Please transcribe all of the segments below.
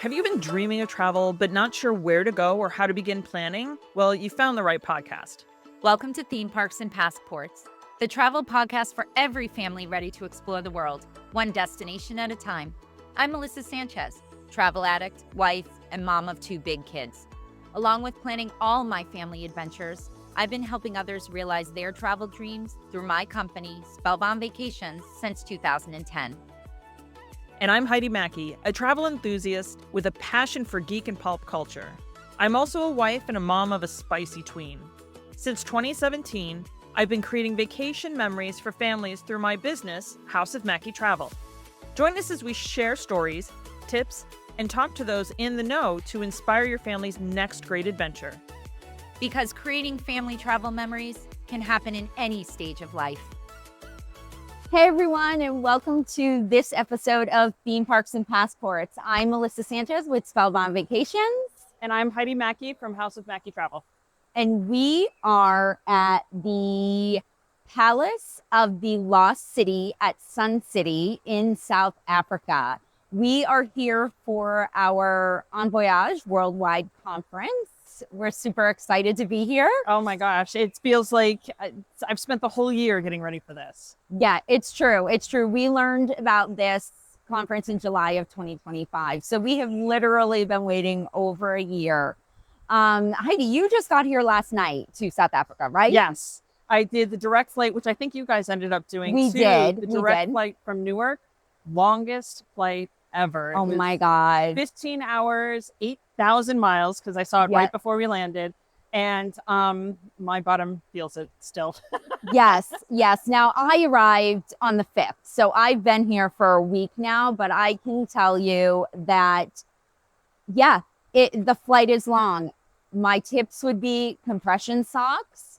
Have you been dreaming of travel but not sure where to go or how to begin planning? Well, you found the right podcast. Welcome to Theme Parks and Passports, the travel podcast for every family ready to explore the world, one destination at a time. I'm Melissa Sanchez, travel addict, wife, and mom of 2 big kids. Along with planning all my family adventures, I've been helping others realize their travel dreams through my company, Spellbound Vacations, since 2010. And I'm Heidi Mackey, a travel enthusiast with a passion for geek and pulp culture. I'm also a wife and a mom of a spicy tween. Since 2017, I've been creating vacation memories for families through my business, House of Mackey Travel. Join us as we share stories, tips, and talk to those in the know to inspire your family's next great adventure. Because creating family travel memories can happen in any stage of life. Hey everyone, and welcome to this episode of Theme Parks and Passports. I'm Melissa Sanchez with Spellbound Vacations. And I'm Heidi Mackey from House of Mackey Travel. And we are at the Palace of the Lost City at Sun City in South Africa. We are here for our Envoyage worldwide conference. We're super excited to be here. Oh my gosh, it feels like I've spent the whole year getting ready for this. Yeah, it's true. It's true. We learned about this conference in July of 2025. So we have literally been waiting over a year. Heidi, you just got here last night to South Africa, right? Yes. I did the direct flight, which I think you guys ended up doing We too. did. The direct flight from Newark, longest flight ever. Oh my God. 15 hours, 8,000 miles, because I saw it right before we landed. And my bottom feels it still. Yes. Now, I arrived on the 5th. So I've been here for a week now, but I can tell you that, the flight is long. My tips would be compression socks,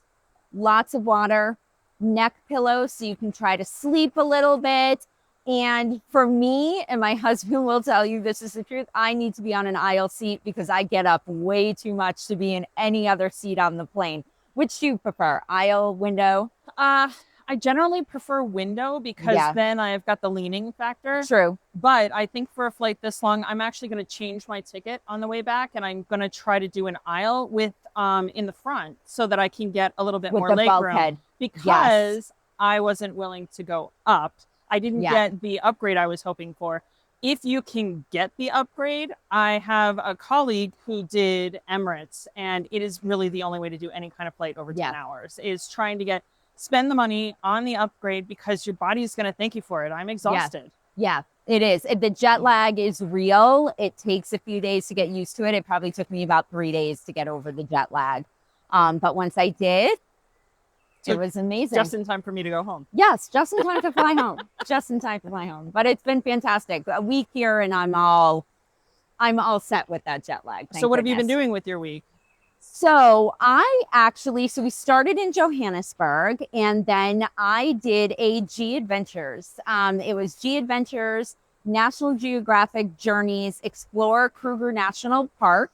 lots of water, neck pillows so you can try to sleep a little bit. And for me, and my husband will tell you this is the truth, I need to be on an aisle seat because I get up way too much to be in any other seat on the plane. Which do you prefer, aisle, window? I generally prefer window because then I've got the leaning factor. True. But I think for a flight this long, I'm actually going to change my ticket on the way back, and I'm going to try to do an aisle with in the front so that I can get a little bit more leg room. Because I wasn't willing to go up. I didn't get the upgrade I was hoping for. If you can get the upgrade, I have a colleague who did Emirates, and it is really the only way to do any kind of flight over 10 hours, is trying to spend the money on the upgrade because your body is going to thank you for it. I'm exhausted. Yeah, it is. The jet lag is real. It takes a few days to get used to it. It probably took me about 3 days to get over the jet lag. But once I did, it was amazing. Just in time for me to go home. Yes, just in time to fly home. Just in time to fly home. But it's been fantastic. A week here and I'm all set with that jet lag. So what have you been doing with your week? So we started in Johannesburg and then I did a G Adventures. It was G Adventures, National Geographic Journeys, Explore Kruger National Park.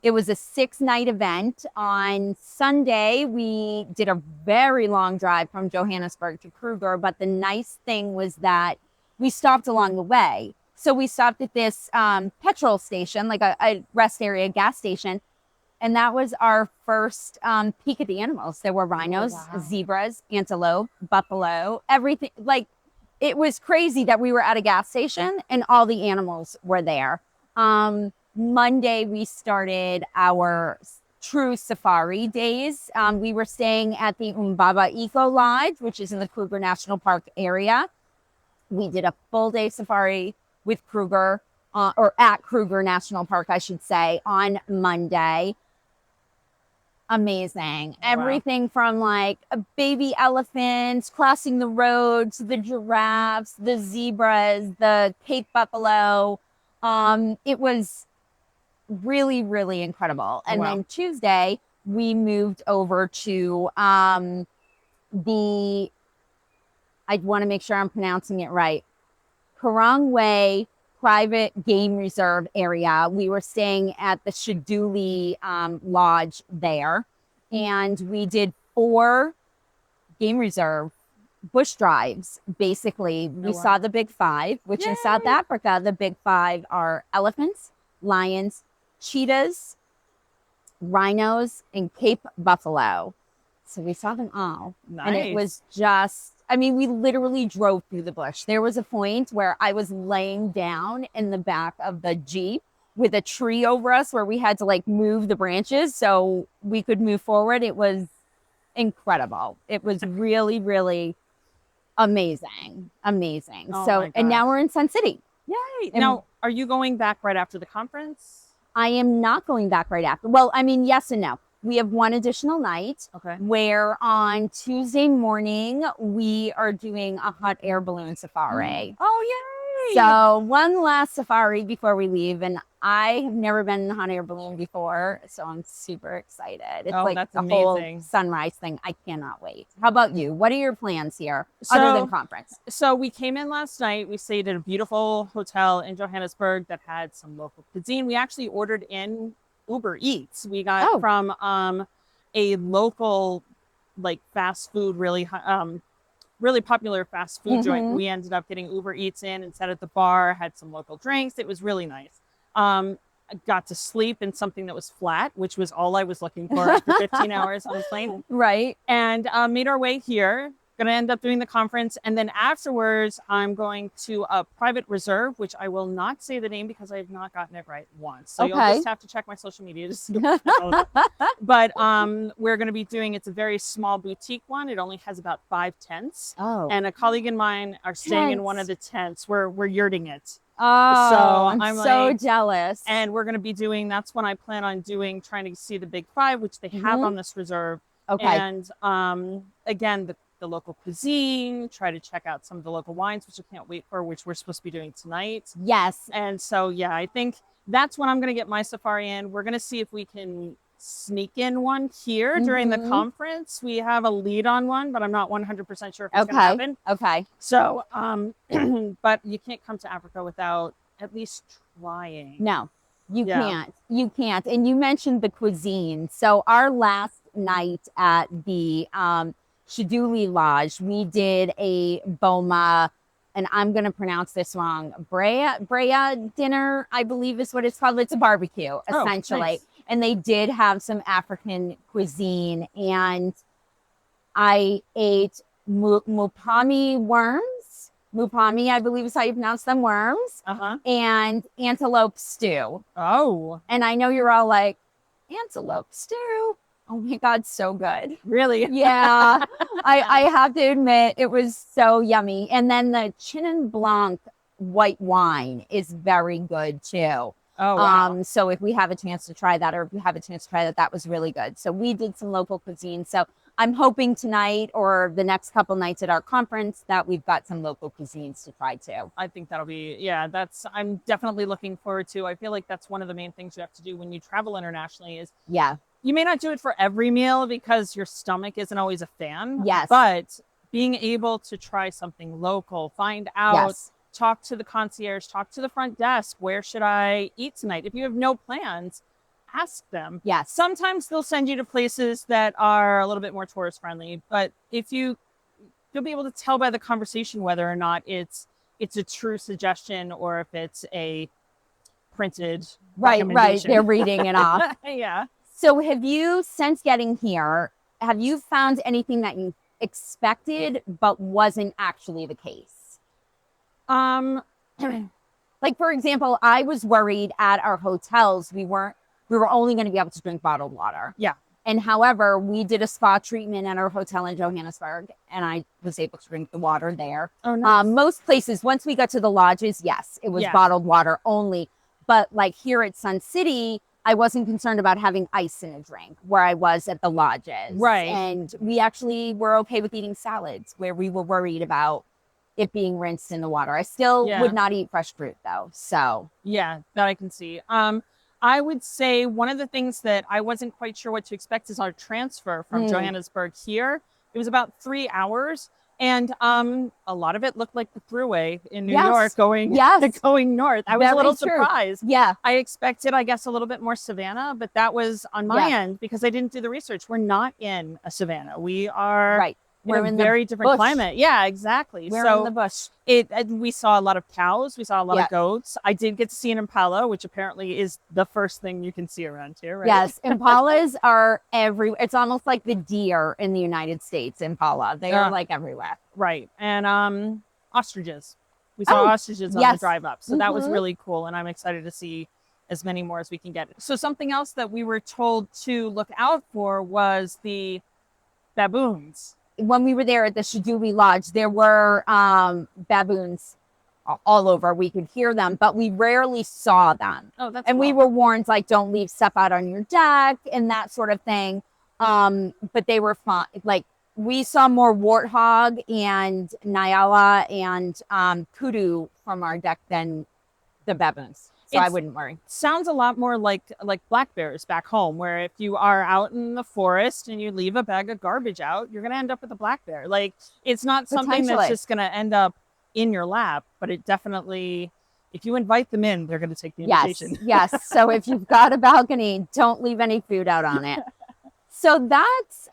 It was a 6-night event. On Sunday, we did a very long drive from Johannesburg to Kruger, but the nice thing was that we stopped along the way. So we stopped at this petrol station, like a rest area, gas station, and that was our first peek at the animals. There were rhinos, zebras, antelope, buffalo, everything. Like, it was crazy that we were at a gas station and all the animals were there. Monday, we started our true safari days. We were staying at the Umbaba Eco Lodge, which is in the Kruger National Park area. We did a full day safari with Kruger, or at Kruger National Park, I should say, on Monday. Amazing. Everything from like baby elephants crossing the roads, the giraffes, the zebras, the Cape buffalo. It was really, really incredible. And then Tuesday, we moved over to I want to make sure I'm pronouncing it right, Karangwe Private Game Reserve area. We were staying at the Shaduli Lodge there, and we did 4 game reserve bush drives. Basically, we saw the big 5, which in South Africa, the big 5 are elephants, lions, cheetahs, rhinos, and Cape buffalo. So we saw them all. Nice. And it was just, I mean, we literally drove through the bush. There was a point where I was laying down in the back of the Jeep with a tree over us where we had to like move the branches so we could move forward. It was incredible. It was really, really amazing. Amazing. Oh So, and now we're in Sun City. Yay. Now, are you going back right after the conference? I am not going back right after. Well, I mean, yes and no. We have one additional night where on Tuesday morning, we are doing a hot air balloon safari. Oh, yay. So one last safari before we leave. And I have never been in a hot air balloon before. So I'm super excited. It's like that's the amazing. whole sunrise thing. I cannot wait. How about you? What are your plans here other than conference? So we came in last night. We stayed at a beautiful hotel in Johannesburg that had some local cuisine. We actually ordered in Uber Eats. We got from a local like fast food, really popular fast food joint. We ended up getting Uber Eats in and sat at the bar, had some local drinks. It was really nice. I got to sleep in something that was flat, which was all I was looking for after 15 hours on the plane. Right. And made our way here. Going to end up doing the conference. And then afterwards, I'm going to a private reserve, which I will not say the name because I have not gotten it right once. So you'll just have to check my social media to see. But we're going to be doing, it's a very small boutique one. It only has about 5 tents. Oh. And a colleague and mine are staying in one of the tents. We're yurting it. Oh, so I'm so jealous. And we're going to be doing, that's when I plan on doing, trying to see the Big Five, which they have on this reserve. Okay. And again, the local cuisine, try to check out some of the local wines, which I can't wait for, which we're supposed to be doing tonight. Yes. And so, yeah, I think that's when I'm going to get my safari in. We're going to see if we can sneak in one here during the conference. We have a lead on one, but I'm not 100% sure if it's going to happen. Okay. So, but you can't come to Africa without at least trying. No, you can't. You can't. And you mentioned the cuisine. So our last night at the Shiduli Lodge, we did a Boma, and I'm going to pronounce this wrong, braai dinner, I believe is what it's called. It's a barbecue, essentially. Nice. And they did have some African cuisine, and I ate mopane worms. Mopane, I believe is how you pronounce them, worms, and antelope stew. Oh. And I know you're all like, antelope stew? Oh my God, so good. Really? Yeah. I have to admit, it was so yummy. And then the Chenin Blanc white wine is very good too. Oh, wow. So if we have a chance to try that, or if you have a chance to try that, that was really good. So we did some local cuisine. So I'm hoping tonight or the next couple nights at our conference that we've got some local cuisines to try too. I think that'll be, I'm definitely looking forward to. I feel like that's one of the main things you have to do when you travel internationally is you may not do it for every meal because your stomach isn't always a fan. Yes. But being able to try something local, find out, talk to the concierge, talk to the front desk. Where should I eat tonight? If you have no plans, ask them. Yes. Sometimes they'll send you to places that are a little bit more tourist friendly. But if you'll be able to tell by the conversation whether or not it's a true suggestion or if it's a printed recommendation. They're reading it off. Yeah. So have you, since getting here, have you found anything that you expected but wasn't actually the case? Like, for example, I was worried at our hotels we were only going to be able to drink bottled water. Yeah. And however, we did a spa treatment at our hotel in Johannesburg, and I was able to drink the water there. Oh, nice. Most places, once we got to the lodges, yes, it was bottled water only. But like here at Sun City, I wasn't concerned about having ice in a drink where I was at the lodges. Right. And we actually were okay with eating salads where we were worried about it being rinsed in the water. I still would not eat fresh fruit though. So yeah, that I can see. I would say one of the things that I wasn't quite sure what to expect is our transfer from Johannesburg here. It was about 3 hours. And a lot of it looked like the thruway in New York going north. I was a little surprised. Yeah. I expected, I guess, a little bit more savannah, but that was on my end because I didn't do the research. We're not in a savannah. We are in a very different climate. Yeah, exactly. We're in the bush. We saw a lot of cows. We saw a lot of goats. I did get to see an impala, which apparently is the first thing you can see around here, right? Yes, impalas are everywhere. It's almost like the deer in the United States, impala. They are like everywhere. Right. And ostriches. We saw ostriches on the drive up. So that was really cool. And I'm excited to see as many more as we can get. So something else that we were told to look out for was the baboons. When we were there at the Shadubi Lodge, there were baboons all over. We could hear them, but we rarely saw them. Oh, that's and we were warned, like, don't leave stuff out on your deck and that sort of thing. But they were fun. Like, we saw more warthog and nyala and kudu from our deck than the baboons. So I wouldn't worry. Sounds a lot more like black bears back home, where if you are out in the forest and you leave a bag of garbage out, you're going to end up with a black bear. Like, it's not something that's just going to end up in your lap, but it definitely, if you invite them in, they're going to take the invitation. Yes. So if you've got a balcony, don't leave any food out on it. So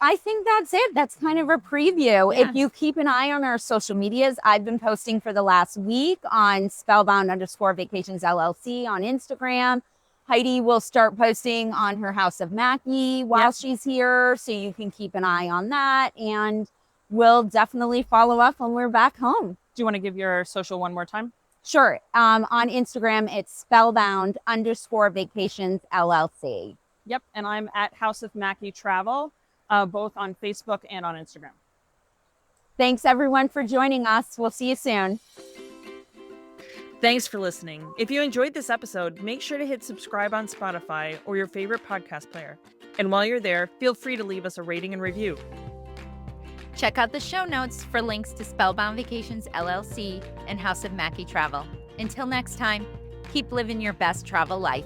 I think that's it. That's kind of a preview. Yes. If you keep an eye on our social medias, I've been posting for the last week on spellbound_vacations LLC on Instagram. Heidi will start posting on her House of Mackie while she's here. So you can keep an eye on that. And we'll definitely follow up when we're back home. Do you want to give your social one more time? Sure. On Instagram, it's spellbound_vacations LLC. Yep, and I'm at House of Mackie Travel, both on Facebook and on Instagram. Thanks, everyone, for joining us. We'll see you soon. Thanks for listening. If you enjoyed this episode, make sure to hit subscribe on Spotify or your favorite podcast player. And while you're there, feel free to leave us a rating and review. Check out the show notes for links to Spellbound Vacations LLC and House of Mackie Travel. Until next time, keep living your best travel life.